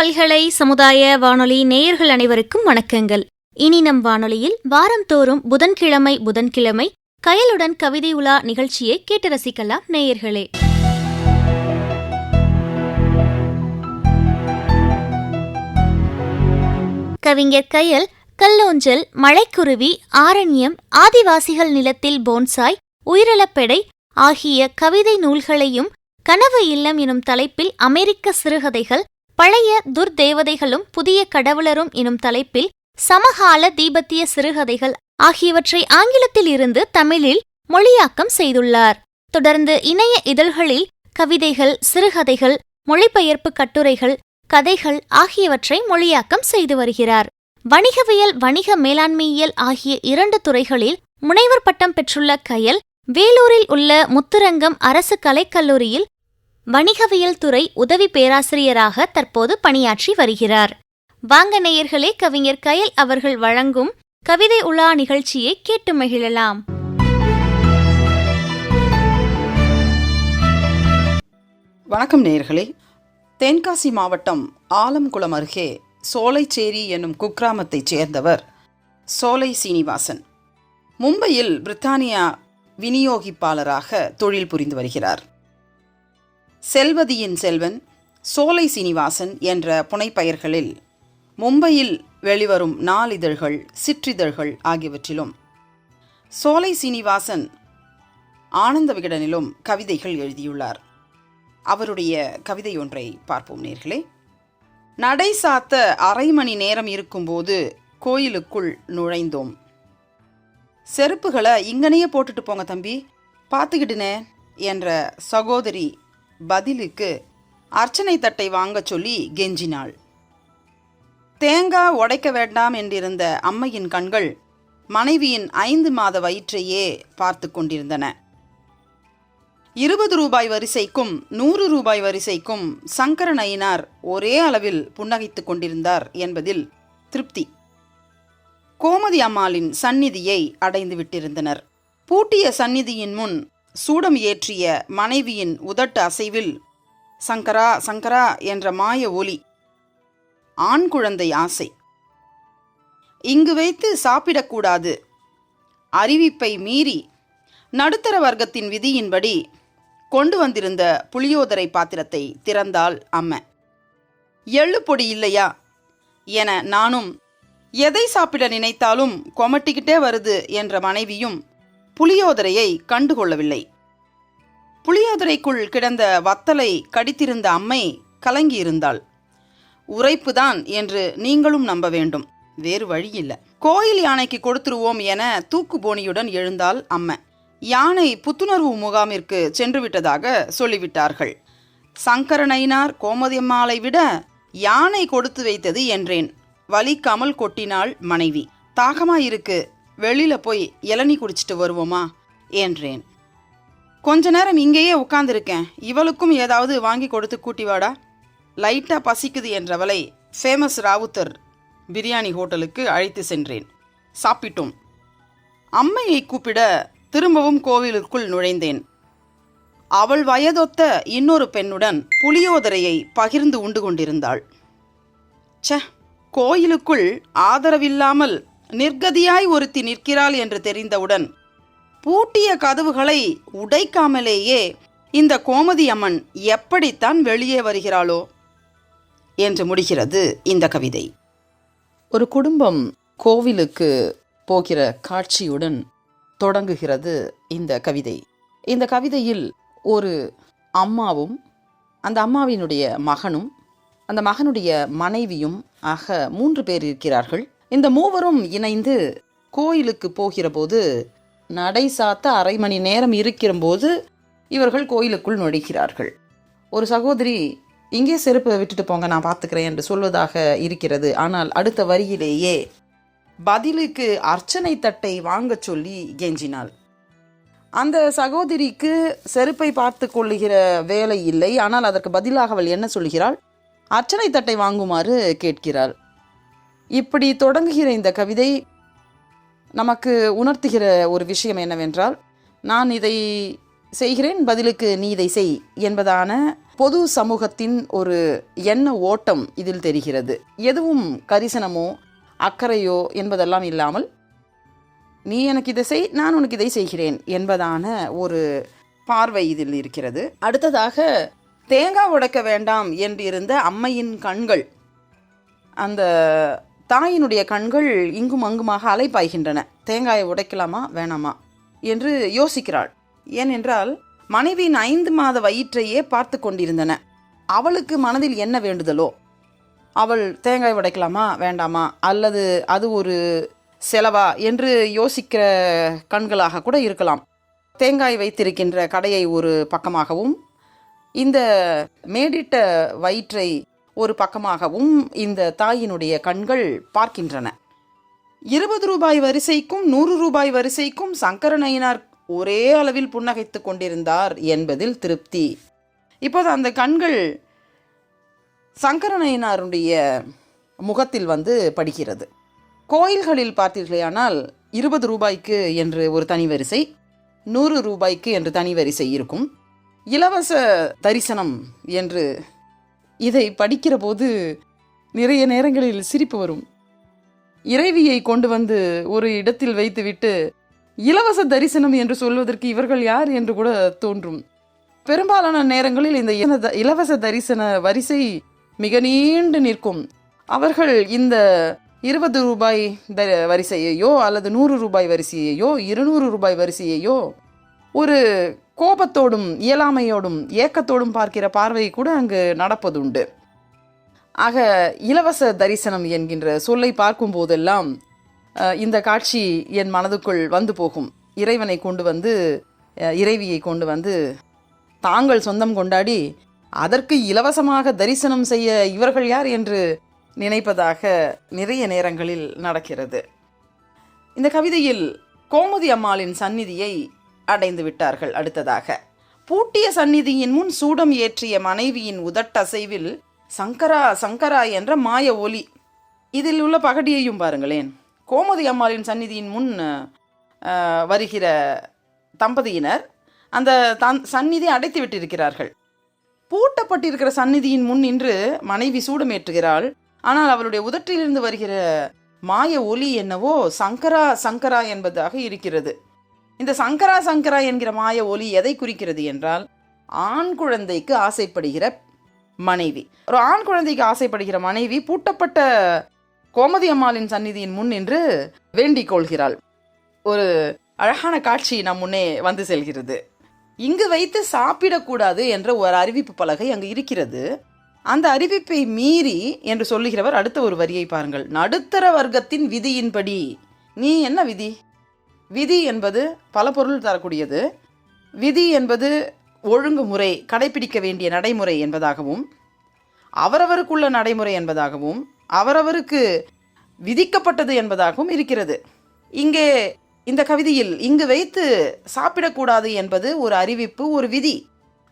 பல்கலை சமுதாய வானொலி நேயர்கள் அனைவருக்கும் வணக்கங்கள். இனி நம் வானொலியில் வாரந்தோறும் புதன்கிழமை கயலுடன் கவிதை உலா நிகழ்ச்சியை கேட்டு ரசிக்கலாம் நேயர்களே. கவிஞர் கயல் கல்லோஞ்சல், மலைக்குருவி, ஆரண்யம், ஆதிவாசிகள் நிலத்தில் போன்சாய், உயிரிழப்பெடை ஆகிய கவிதை நூல்களையும், கனவு இல்லம் எனும் தலைப்பில் அமெரிக்க சிறுகதைகள், பழைய துர்தேவதைகளும் புதிய கடவுளரும் எனும் தலைப்பில் சமகால தீபத்திய சிறுகதைகள் ஆகியவற்றை ஆங்கிலத்தில் இருந்து தமிழில் மொழியாக்கம் செய்துள்ளார். தொடர்ந்து இணைய இதழ்களில் கவிதைகள், சிறுகதைகள், மொழிபெயர்ப்பு கட்டுரைகள், கதைகள் ஆகியவற்றை மொழியாக்கம் செய்து வருகிறார். வணிகவியல், வணிக மேலாண்மையியல் ஆகிய 2 துறைகளில் முனைவர் பட்டம் பெற்றுள்ள கயல் வேலூரில் உள்ள முத்துரங்கம் அரசு கலைக்கல்லூரியில் வணிகவியல் துறை உதவி பேராசிரியராக தற்போது பணியாற்றி வருகிறார். வாங்க நேயர்களே, கவிஞர் கயல் அவர்கள் வழங்கும் கவிதை உலா நிகழ்ச்சியை கேட்டு மகிழலாம். வணக்கம் நேயர்களே. தென்காசி மாவட்டம் ஆலம்குளம் அருகே சோலைச்சேரி என்னும் குக்கிராமத்தைச் சேர்ந்தவர் சோலை சீனிவாசன். மும்பையில் பிரித்தானியா விநியோகிப்பாளராக தொழில் புரிந்து வருகிறார். செல்வதியின் செல்வன், சோலை சீனிவாசன் என்ற புனைப்பெயர்களில் மும்பையில் வெளிவரும் நாளிதழ்கள், சிற்றிதழ்கள் ஆகியவற்றிலும், சோலை சீனிவாசன் ஆனந்த விகடனிலும் கவிதைகள் எழுதியுள்ளார். அவருடைய கவிதை ஒன்றை பார்ப்போம் நேர்களே. நடை சாத்த அரை மணி நேரம் இருக்கும்போது கோயிலுக்குள் நுழைந்தோம். செருப்புகளை இங்கனையே போட்டுட்டு போங்க தம்பி, பார்த்துக்கிட்டுனே என்ற சகோதரி பதிலுக்கு அர்ச்சனை தட்டை வாங்க சொல்லி கெஞ்சினாள். தேங்காய் உடைக்க வேண்டாம் என்றிருந்த அம்மையின் கண்கள் மனைவியின் 5 மாத வயிற்றையே பார்த்து கொண்டிருந்தன. 20 ரூபாய் வரிசைக்கும் 100 ரூபாய் வரிசைக்கும் சங்கரன் ஐயனார் ஒரே அளவில் புன்னகைத்து கொண்டிருந்தார் என்பதில் திருப்தி. கோமதி அம்மாளின் சந்நிதியை அடைந்து விட்டிருந்தனர். பூட்டிய சந்நிதியின் முன் சூடம் ஏற்றிய மனைவியின் உதட்டு அசைவில் சங்கரா சங்கரா என்ற மாய ஒலி. ஆண் குழந்தை ஆசை. இங்கு வைத்து சாப்பிடக்கூடாது. அறிவிப்பை மீறி நடுத்தர வர்க்கத்தின் விதியின்படி கொண்டு வந்திருந்த புளியோதரை பாத்திரத்தை திறந்தாள் அம்மா. எள்ளு பொடி இல்லையா என நானும் எதை சாப்பிட நினைத்தாலும் கொமட்டிக்கிட்டே வருது என்ற மனைவியும் புளியோதரையை கண்டுகொள்ளவில்லை. புளியோதரைக்குள் கிடந்த வத்தலை கடித்திருந்த அம்மை கலங்கியிருந்தாள். உரைப்புதான் என்று நீங்களும் நம்ப வேண்டும், வேறு வழியில்லை. கோயில் யானைக்கு கொடுத்துருவோம் என தூக்கு போனியுடன் எழுந்தாள் அம்மா. யானை புத்துணர்வு முகாமிற்கு சென்று விட்டதாக சொல்லிவிட்டார்கள். சங்கரனைனார் கோமதியம்மாளை விட யானை கொடுத்து வைத்தது என்றேன். வலிக்காமல் கொட்டினாள் மனைவி. தாகமாயிருக்கு, வெளியில போய் இளநீ குடிச்சிட்டு வருவோமா என்றேன். கொஞ்ச நேரம் இங்கேயே உட்கார்ந்துருக்கேன், இவளுக்கும் ஏதாவது வாங்கி கொடுத்து கூட்டி வாடா. லைட்டா பசிக்குது என்றவளை ஃபேமஸ் ராவுத்தர் பிரியாணி ஹோட்டலுக்கு அழைத்து சென்றேன். சாப்பிட்டோம். அம்மையை கூப்பிட திரும்பவும் கோவிலுக்குள் நுழைந்தேன். அவள் வயதொத்த இன்னொரு பெண்ணுடன் புளியோதரையை பகிர்ந்து உண்டு கொண்டிருந்தாள். ச, கோயிலுக்குள் ஆதரவில்லாமல் நிர்கதியாய் ஒருத்தி நிற்கிறாள் என்று தெரிந்தவுடன் பூட்டிய கதவுகளை உடைக்காமலேயே இந்த கோமதி அம்மன் எப்படித்தான் வெளியே வருகிறாளோ என்று முடிகிறது இந்த கவிதை. ஒரு குடும்பம் கோவிலுக்கு போகிற காட்சியுடன் தொடங்குகிறது இந்த கவிதை. இந்த கவிதையில் ஒரு அம்மாவும் அந்த அம்மாவினுடைய மகனும் அந்த மகனுடைய மனைவியும் ஆக 3 பேர் இருக்கிறார்கள். இந்த மூவரும் இணைந்து கோயிலுக்கு போகிற போது, நடை சாத்த அரை மணி நேரம் இருக்கிற போது இவர்கள் கோயிலுக்குள் நுழைகிறார்கள். ஒரு சகோதரி இங்கே செருப்பை விட்டுட்டு போங்க, நான் பார்த்துக்கிறேன் என்று சொல்வதாக இருக்கிறது. ஆனால் அடுத்த வரியிலேயே பதிலுக்கு அர்ச்சனை தட்டை வாங்க சொல்லி கெஞ்சினாள். அந்த சகோதரிக்கு செருப்பை பார்த்து கொள்ளுகிற வேலை இல்லை. ஆனால் அதற்கு பதிலாக அவள் என்ன சொல்கிறாள்? அர்ச்சனை தட்டை வாங்குமாறு கேட்கிறாள். இப்படி தொடங்குகிற இந்த கவிதை நமக்கு உணர்த்துகிற ஒரு விஷயம் என்னவென்றால், நான் இதை செய்கிறேன், பதிலுக்கு நீ இதை செய் என்பதான பொது சமூகத்தின் ஒரு எண்ண ஓட்டம் இதில் தெரிகிறது. எதுவும் கரிசனமோ அக்கறையோ என்பதெல்லாம் இல்லாமல் நீ எனக்கு இதை செய், நான் உனக்கு இதை செய்கிறேன் என்பதான ஒரு பார்வை இதில் இருக்கிறது. அடுத்ததாக, தேங்காய் உடைக்க வேண்டாம் என்றிருந்த அம்மையின் கண்கள், அந்த தாயினுடைய கண்கள் இங்கும் அங்குமாக அலைப்பாய்கின்றன. தேங்காயை உடைக்கலாமா வேணாமா என்று யோசிக்கிறாள். ஏனென்றால் மனைவியின் 5 மாத வயிற்றையே பார்த்து கொண்டிருந்தன. அவளுக்கு மனதில் என்ன வேண்டுதலோ, அவள் தேங்காய் உடைக்கலாமா வேண்டாமா, அல்லது அது ஒரு செலவா என்று யோசிக்கிற கண்களாக கூட இருக்கலாம். தேங்காய் வைத்திருக்கின்ற கடையை ஒரு பக்கமாகவும் இந்த மேடிட்ட வயிற்றை ஒரு பக்கமாகவும் இந்த தாயினுடைய கண்கள் பார்க்கின்றன. 20 ரூபாய் வரிசைக்கும் 100 ரூபாய் வரிசைக்கும் சங்கரநயினார் ஒரே அளவில் புன்னகைத்து கொண்டிருந்தார் என்பதில் திருப்தி. இப்போது அந்த கண்கள் சங்கரநயினாருடைய முகத்தில் படிக்கிறது. கோயில்களில் பார்த்தீர்களேயானால் 20 ரூபாய்க்கு என்று ஒரு தனி வரிசை, 100 ரூபாய்க்கு என்று தனி வரிசை இருக்கும். இலவச தரிசனம் என்று இதை படிக்கிற போது நிறைய நேரங்களில் சிரிப்பு வரும். இறைவியை கொண்டு ஒரு இடத்தில் வைத்துவிட்டு இலவச தரிசனம் என்று சொல்வதற்கு இவர்கள் யார் என்று கூட தோன்றும். பெரும்பாலான நேரங்களில் இந்த இலவச தரிசன வரிசை மிக நீண்டு நிற்கும். அவர்கள் இந்த 20 ரூபாய் வரிசையையோ அல்லது 100 ரூபாய் வரிசையையோ 200 ரூபாய் வரிசையையோ ஒரு கோபத்தோடும் இயலாமையோடும் ஏக்கத்தோடும் பார்க்கிற பார்வை கூட அங்கு நடப்பதுண்டு. ஆக இலவச தரிசனம் என்கின்ற சொல்லை பார்க்கும் போதெல்லாம் இந்த காட்சி என் மனதுக்குள் போகும். இறைவனை கொண்டு இறைவியை கொண்டு தாங்கள் சொந்தம் கொண்டாடி அதற்கு இலவசமாக தரிசனம் செய்ய இவர்கள் யார் என்று நினைப்பதாக நிறைய நேரங்களில் நடக்கிறது. இந்த கவிதையில் கோமதி அம்மாளின் சந்நிதியை அடைந்து விட்டார்கள். அடுத்ததாக, பூட்டிய சந்நிதியின் முன் சூடம் ஏற்றிய மனைவியின் உதட்டசைவில் சங்கரா சங்கரா என்ற மாய ஒலி. இதில் உள்ள பகடியையும் பாருங்களேன். கோமதி அம்மாளின் சந்நிதியின் முன் வருகிற தம்பதியினர் அந்த சந்நிதி அடைத்து விட்டிருக்கிறார்கள். பூட்டப்பட்டிருக்கிற சந்நிதியின் முன் நின்று மனைவி சூடமேற்றுகிறாள். ஆனால் அவளுடைய உதட்டிலிருந்து வருகிற மாய ஒலி என்னவோ சங்கரா சங்கரா என்பதாக இருக்கிறது. இந்த சங்கரா சங்கரா என்கிற மாய ஒலி எதை குறிக்கிறது என்றால், ஆண் குழந்தைக்கு ஆசைப்படுகிற மனைவி. ஒரு ஆண் குழந்தைக்கு ஆசைப்படுகிற மனைவி பூட்டப்பட்ட கோமதி அம்மாளின் சந்நிதியின் முன் நின்று வேண்டிக் கொள்கிறாள். ஒரு அழகான காட்சி நம் முன்னே செல்கிறது. இங்கு வைத்து சாப்பிடக்கூடாது என்ற ஒரு அறிவிப்பு பலகை அங்கு இருக்கிறது. அந்த அறிவிப்பை மீறி என்று சொல்லுகிறவர் அடுத்த ஒரு வரியை பாருங்கள். நடுத்தர வர்க்கத்தின் விதியின்படி. நீ என்ன விதி? விதி என்பது பல பொருள் தரக்கூடியது. விதி என்பது ஒழுங்குமுறை, கடைபிடிக்க வேண்டிய நடைமுறை என்பதாகவும், அவரவருக்குள்ள நடைமுறை என்பதாகவும், அவரவருக்கு விதிக்கப்பட்டது என்பதாகவும் இருக்கிறது. இங்கே இந்த கவிதையில் இங்கு வைத்து சாப்பிடக்கூடாது என்பது ஒரு அறிவிப்பு, ஒரு விதி.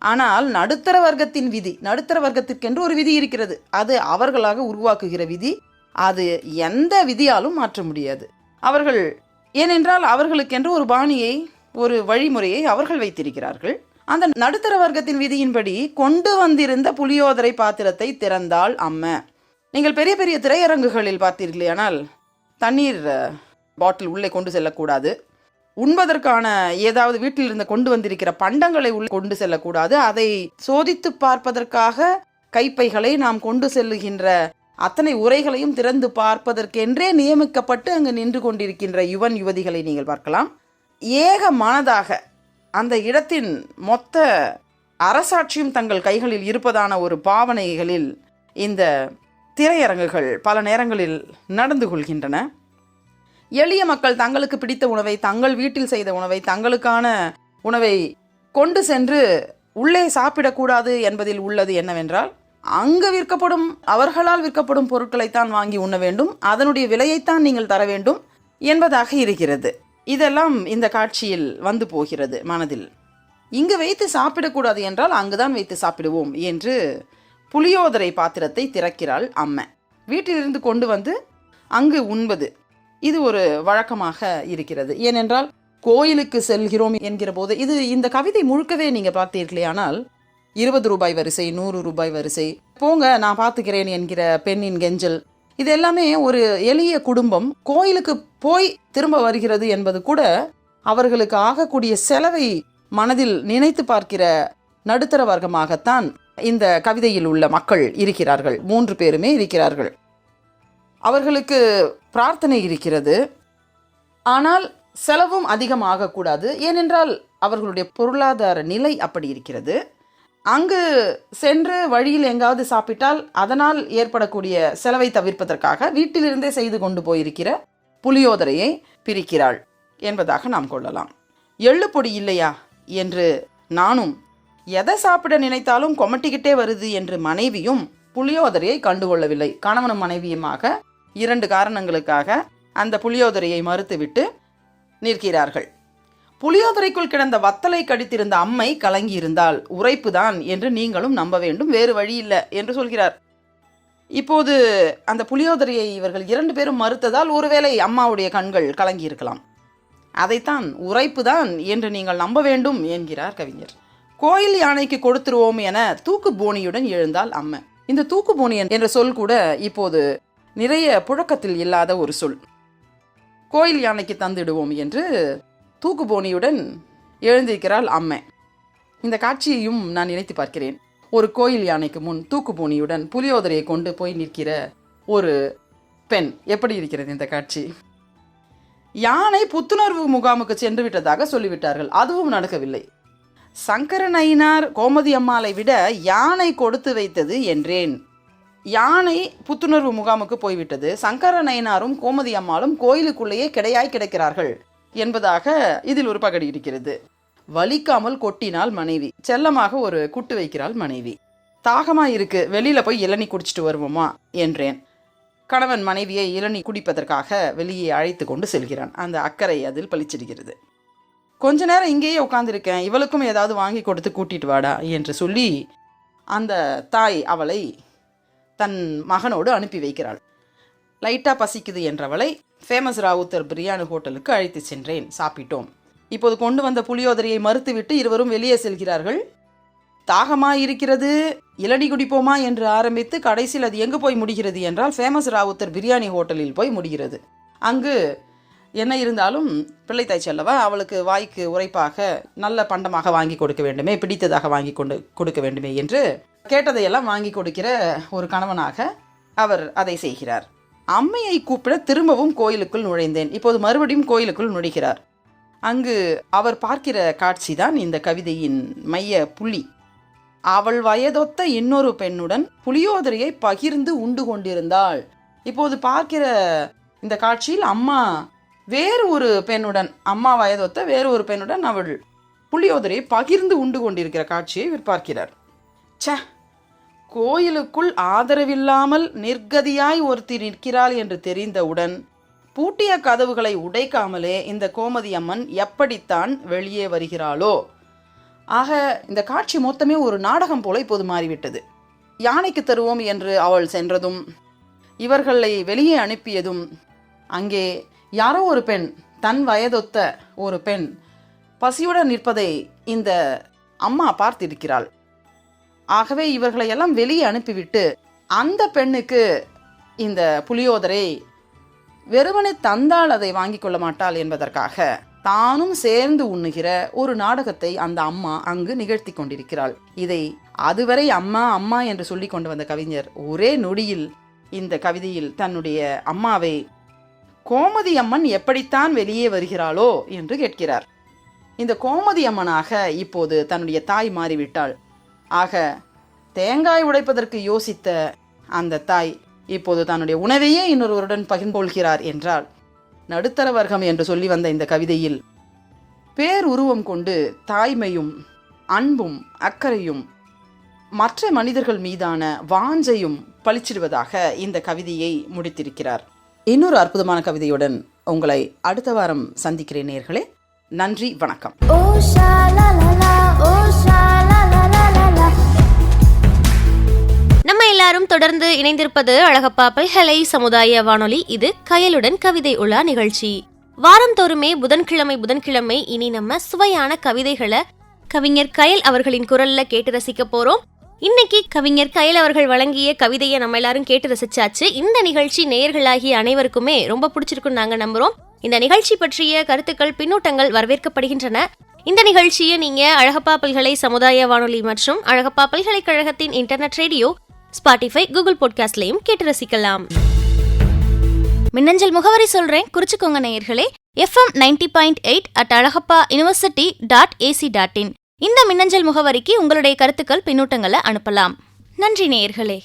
ஆனால் நடுத்தர வர்க்கத்தின் விதி, நடுத்தர வர்க்கத்திற்கென்று ஒரு விதி இருக்கிறது. அது அவர்களாக உருவாக்குகிற விதி. அது எந்த விதியாலும் மாற்ற முடியாது. அவர்கள் ஏனென்றால் அவர்களுக்கென்று ஒரு பாணியை, ஒரு வழிமுறையை அவர்கள் வைத்திருக்கிறார்கள். அந்த நடுத்தர வர்க்கத்தின் விதியின்படி கொண்டு வந்திருந்த புளியோதரை பாத்திரத்தை திறந்தாள் அம்மா. நீங்கள் பெரிய பெரிய திரையரங்குகளில் பார்த்தீர்களானால் தண்ணீர் பாட்டில் உள்ளே கொண்டு செல்லக்கூடாது. உண்பதற்கான ஏதாவது வீட்டில் இருந்து கொண்டு வந்திருக்கிற பண்டங்களை உள்ளே கொண்டு செல்லக்கூடாது. அதை சோதித்து பார்ப்பதற்காக கைப்பைகளை நாம் கொண்டு செல்லுகின்ற அத்தனை உரைகளையும் திறந்து பார்ப்பதற்கென்றே நியமிக்கப்பட்டு அங்கு நின்று கொண்டிருக்கின்ற யுவதிகளை நீங்கள் பார்க்கலாம். ஏக மனதாக அந்த இடத்தின் மொத்த அரசாட்சியும் தங்கள் கைகளில் இருப்பதான ஒரு பாவனைகளில் இந்த திரையரங்குகள் பல நேரங்களில் நடந்து கொள்கின்றன. எளிய மக்கள் தங்களுக்கு பிடித்த உணவை, தங்கள் வீட்டில் செய்த உணவை, தங்களுக்கான உணவை கொண்டு சென்று உள்ளே சாப்பிடக்கூடாது என்பதில் உள்ளது என்னவென்றால், அங்கு விற்கப்படும், அவர்களால் விற்கப்படும் பொருட்களைத்தான் வாங்கி உண்ண வேண்டும், அதனுடைய விலையைத்தான் நீங்கள் தர வேண்டும் என்பதாக இருக்கிறது. இதெல்லாம் இந்த காட்சியில் போகிறது மனதில். இங்கு வைத்து சாப்பிடக்கூடாது என்றால் அங்குதான் வைத்து சாப்பிடுவோம் என்று புளியோதரை பாத்திரத்தை திறக்கிறாள் அம்மா. வீட்டிலிருந்து கொண்டு அங்கு உண்பது இது ஒரு வழக்கமாக இருக்கிறது. ஏனென்றால் கோயிலுக்கு செல்கிறோம் என்கிற போது இந்த கவிதை முழுக்கவே நீங்க பார்த்தீர்களே, ஆனால் 20 ரூபாய் வரிசை, 100 ரூபாய் வரிசை, போங்க நான் பார்த்துக்கிறேன் என்கிற பெண்ணின் கெஞ்சல், இது எல்லாமே ஒரு எளிய குடும்பம் கோயிலுக்கு போய் திரும்ப வருகிறது என்பது கூட அவர்களுக்கு ஆகக்கூடிய செலவை மனதில் நினைத்து பார்க்கிற நடுத்தர வர்க்கமாகத்தான் இந்த கவிதையில் உள்ள மக்கள் இருக்கிறார்கள். 3 பேருமே இருக்கிறார்கள். அவர்களுக்கு பிரார்த்தனை இருக்கிறது, ஆனால் செலவும் அதிகமாகக்கூடாது. ஏனென்றால் அவர்களுடைய பொருளாதார நிலை அப்படி இருக்கிறது. அங்கு சென்று வழியில் எங்காவது சாப்பிட்டால் அதனால் ஏற்படக்கூடிய செலவை தவிர்ப்பதற்காக வீட்டிலிருந்தே செய்து கொண்டு போயிருக்கிற புளியோதரையை பிரிக்கிறாள் என்பதாக நாம் கொள்ளலாம். எள்ளு பொடி இல்லையா என்று நானும், எதை சாப்பிட நினைத்தாலும் கொமட்டிக்கிட்டே வருது என்று மனைவியும் புளியோதரையை கண்டுகொள்ளவில்லை. கணவனும் மனைவியுமாக 2 காரணங்களுக்காக அந்த புளியோதரையை மறுத்துவிட்டு நிற்கிறார்கள். புளியோதரைக்குள் கிடந்த வத்தலை கடித்திருந்த அம்மை கலங்கியிருந்தால் உரைப்புதான் என்று நீங்களும் நம்ப வேண்டும், வேறு வழி இல்லை என்று சொல்கிறார். இப்போது அந்த புளியோதரையை இவர்கள் 2 பேரும் மறுத்ததால் ஒருவேளை அம்மாவுடைய கண்கள் கலங்கியிருக்கலாம். அதைத்தான் உரைப்புதான் என்று நீங்கள் நம்ப வேண்டும் என்கிறார் கவிஞர். கோயில் யானைக்கு கொடுத்துருவோம் என தூக்கு போனியுடன் எழுந்தால் அம்மை. இந்த தூக்கு போனி என்ற சொல் கூட இப்போது நிறைய புழக்கத்தில் இல்லாத ஒரு சொல். கோயில் யானைக்கு தந்துடுவோம் என்று தூக்கு போனியுடன் எழுந்திருக்கிறாள் அம்மை. இந்த காட்சியையும் நான் நினைத்து பார்க்கிறேன். ஒரு கோயில் யானைக்கு முன் தூக்கு போனியுடன் புளியோதரையை கொண்டு போய் நிற்கிற ஒரு பெண். எப்படி இருக்கிறது இந்த காட்சி? யானை புத்துணர்வு முகாமுக்கு சென்று விட்டதாக சொல்லிவிட்டார்கள். அதுவும் நடக்கவில்லை. சங்கரநயினார் கோமதி அம்மாளை விட யானை கொடுத்து வைத்தது என்றேன். யானை புத்துணர்வு முகாமுக்கு போய்விட்டது, சங்கரநயினாரும் கோமதி அம்மாளும் கோயிலுக்குள்ளேயே கிடையாய் கிடக்கிறார்கள் என்பதாக இதில் ஒரு பகடி இருக்கிறது. வலிக்காமல் கொட்டினால் மனைவி, செல்லமாக ஒரு குட்டு வைக்கிறாள் மனைவி. தாகமா இருக்கு, வெளியில போய் இளநீ குடிச்சிட்டு வருவோமா என்றேன். கணவன் மனைவியை இளநீ குடிப்பதற்காக வெளியே அழைத்து கொண்டு செல்கிறான். அந்த அக்கறை அதில் பளிச்சிடுகிறது. கொஞ்ச நேரம் இங்கேயே உட்காந்துருக்கேன், இவளுக்கும் ஏதாவது வாங்கி கொடுத்து கூட்டிட்டு வாடா என்று சொல்லி அந்த தாய் அவளை தன் மகனோடு அனுப்பி வைக்கிறாள். லைட்டாக பசிக்குது என்றவளை ஃபேமஸ் ராவுத்தர் பிரியாணி ஹோட்டலுக்கு அழைத்து சென்றேன், சாப்பிட்டோம். இப்போது கொண்டு வந்த புளியோதரையை மறுத்துவிட்டு இருவரும் வெளியே செல்கிறார்கள். தாகமா இருக்கிறது, இளநீ குடிப்போமா என்று ஆரம்பித்து கடைசியில் அது எங்கு போய் முடிகிறது என்றால் ஃபேமஸ் ராவுத்தர் பிரியாணி ஹோட்டலில் போய் முடிகிறது. அங்கு என்ன இருந்தாலும் பிள்ளைத்தாய் செல்லவா, அவளுக்கு வாய்க்கு உரைப்பாக நல்ல பண்டமாக வாங்கி கொடுக்க வேண்டுமே, பிடித்ததாக வாங்கி கொடுக்க வேண்டுமே என்று கேட்டதையெல்லாம் வாங்கி கொடுக்கிற ஒரு கணவனாக அவர் அதை செய்கிறார். அம்மையை கூப்பிட திரும்பவும் கோயிலுக்குள் நுழைந்தேன். இப்போது மறுபடியும் கோயிலுக்குள் நுழைகிறார். அங்கு அவர் பார்க்கிற காட்சி தான் இந்த கவிதையின் மைய புள்ளி. அவள் வயதொத்த இன்னொரு பெண்ணுடன் புளியோதரையை பகிர்ந்து உண்டு கொண்டிருந்தாள். இப்போது பார்க்கிற இந்த காட்சியில் அம்மா வேறு ஒரு பெண்ணுடன், அம்மா வயதொத்த வேறு ஒரு பெண்ணுடன் அவள் புளியோதரையை பகிர்ந்து உண்டு கொண்டிருக்கிற காட்சியை இவர் பார்க்கிறார். ச, கோயிலுக்குள் ஆதரவில்லாமல் நிர்கதியாய் ஒருத்தி நிற்கிறாள் என்று தெரிந்தவுடன் பூட்டிய கதவுகளை உடைக்காமலே இந்த கோமதி அம்மன் எப்படித்தான் வெளியே வருகிறாளோ. ஆக இந்த காட்சி மொத்தமே ஒரு நாடகம் போல இப்போது மாறிவிட்டது. யானைக்கு தருவோம் என்று அவள் சென்றதும், இவர்களை வெளியே அனுப்பியதும், அங்கே யாரோ ஒரு பெண், தன் வயதொத்த ஒரு பெண் பசியுடன் நிற்பதை இந்த அம்மா பார்த்திருக்கிறாள். ஆகவே இவர்களை எல்லாம் வெளியே அனுப்பிவிட்டு அந்த பெண்ணுக்கு இந்த புளியோதரை வெறுமனே தந்தால் அதை வாங்கி கொள்ள மாட்டாள் என்பதற்காக தானும் சேர்ந்து உண்ணுகிற ஒரு நாடகத்தை அந்த அம்மா அங்கு நிகழ்த்தி கொண்டிருக்கிறாள். இதை அதுவரை அம்மா அம்மா என்று சொல்லி கொண்டு வந்த கவிஞர் ஒரே நொடியில் இந்த கவிதையில் தன்னுடைய அம்மாவை கோமதி அம்மன் எப்படித்தான் வெளியே வருகிறாளோ என்று கேட்கிறார். இந்த கோமதி அம்மனாக இப்போது தன்னுடைய தாய் மாறிவிட்டாள். ஆக தேங்காய் உடைப்பதற்கு யோசித்த அந்த தாய் இப்போது தன்னுடைய உணவையே இன்னொருவருடன் பகிர்ந்து கொள்கிறார் என்றால், நடுத்தர வர்க்கம் என்று சொல்லி வந்த இந்த கவிதையில் பேருருவம் கொண்டு தாய்மையும் அன்பும் அக்கறையும் மற்ற மனிதர்கள் மீதான வாஞ்சையும் பளிச்சிடுவதாக இந்த கவிதையை முடித்திருக்கிறார். இன்னொரு அற்புதமான கவிதையுடன் உங்களை அடுத்த வாரம் சந்திக்கிறேன் நேயர்களே. நன்றி, வணக்கம். நம்ம எல்லாரும் தொடர்ந்து இணைந்திருப்பது அழகப்பா பல்கலை சமுதாய வானொலி. இது கயலுடன் கவிதை உலா நிகழ்ச்சி. வாரந்தோறுமே புதன்கிழமை இனி நம்ம சுவையான கவிதைகளை கவிஞர் கயல் அவர்களின் குரல்ல கேட்டு ரசிக்க போறோம். இன்னைக்கு கவிஞர் கயல் அவர்கள் வழங்கிய கவிதையை நம்ம எல்லாரும் கேட்டு ரசிச்சாச்சு. இந்த நிகழ்ச்சி நேயர்களாகிய அனைவருக்குமே ரொம்ப பிடிச்சிருக்குன்னு நாங்க நம்புறோம். இந்த நிகழ்ச்சி பற்றிய கருத்துக்கள், பின்னூட்டங்கள் வரவேற்கப்படுகின்றன. இந்த நிகழ்ச்சியை நீங்க அழகப்பா பல்கலை சமுதாய வானொலி மற்றும் அழகப்பா பல்கலைக்கழகத்தின் இன்டர்நெட் ரேடியோ, ஸ்பாட்டிஃபை, கூகுள் பாட்காஸ்ட்லயும் கேட்டு ரசிக்கலாம். மின்னஞ்சல் முகவரி சொல்றேன், குறிச்சுக்கோங்க நேயர்களே. FM 90.8 @alagappauniversity.ac.in. இந்த மின்னஞ்சல் முகவரிக்கு உங்களுடைய கருத்துக்கள், பின்னூட்டங்களை அனுப்பலாம். நன்றி நேயர்களே.